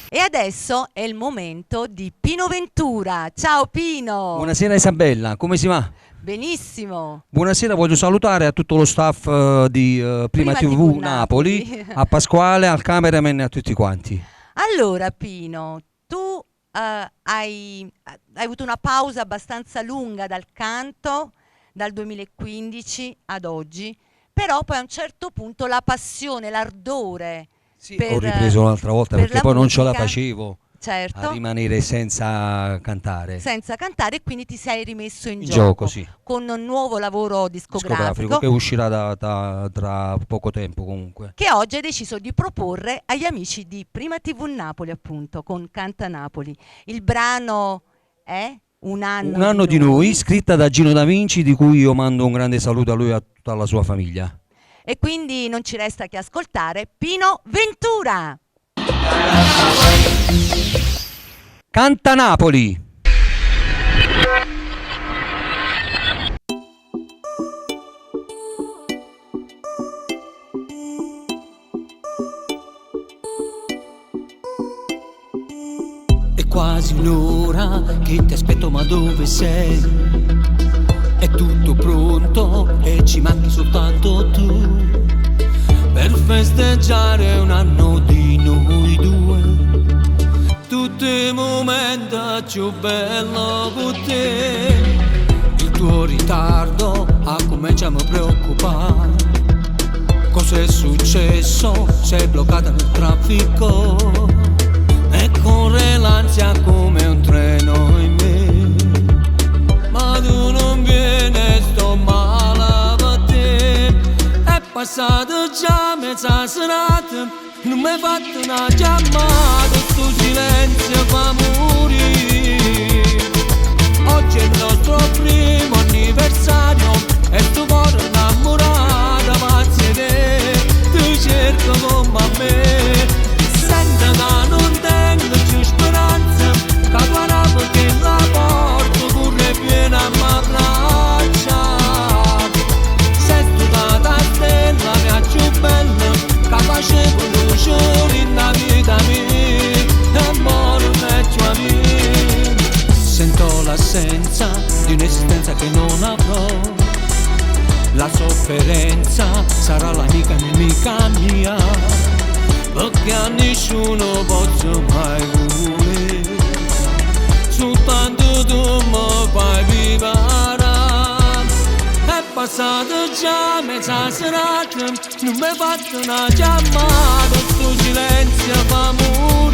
E adesso è il momento di Pino Ventura. Ciao Pino! Buonasera Isabella, come si va? Benissimo! Buonasera, voglio salutare a tutto lo staff di Prima TV Napoli, a Pasquale, al cameraman e a tutti quanti. Allora Pino, tu hai avuto una pausa abbastanza lunga dal canto, dal 2015 ad oggi, però poi a un certo punto la passione, l'ardore... Sì, ho ripreso l'altra volta perché poi non ce la facevo a rimanere senza cantare. Senza cantare, e quindi ti sei rimesso in gioco sì. Con un nuovo lavoro discografico che uscirà tra poco tempo comunque. Che oggi hai deciso di proporre agli amici di Prima TV Napoli, appunto, con Canta Napoli. Il brano è Un anno di noi, scritta da Gino Da Vinci, di cui io mando un grande saluto a lui e a tutta la sua famiglia. E quindi non ci resta che ascoltare Pino Ventura. Canta Napoli. È quasi un'ora che ti aspetto, ma dove sei? È tutto pronto e ci manchi soltanto tu per festeggiare un anno di noi due. Tutto il momento più bello con te. Il tuo ritardo ha cominciato a preoccupare. Cos'è successo? Sei bloccata nel traffico e corre l'ansia come un treno in me. Ma tu non vieni, sto male per te. È passata già mezza serata, non mi hai fatto una chiamata. Tu silenzio fa morire. Oggi è il nostro primo anniversario e tu cuore innamorata pazzi te. Ti cerco come a me. Senta che non tengo più speranza, che guarda perché la porto pure piena a m'abbraccia. Sei stata stella mia più bella, che facevo luce nella vita mia, amore meglio a me. Sento l'assenza di un'esistenza che non avrò. La sofferenza sarà l'amica nemica mia, perché a nessuno posso mai volere. Soltanto tu mi fai vivere. È passata già mezza serata, non mi hai fatto una chiamata. Tu silenzio fa morire.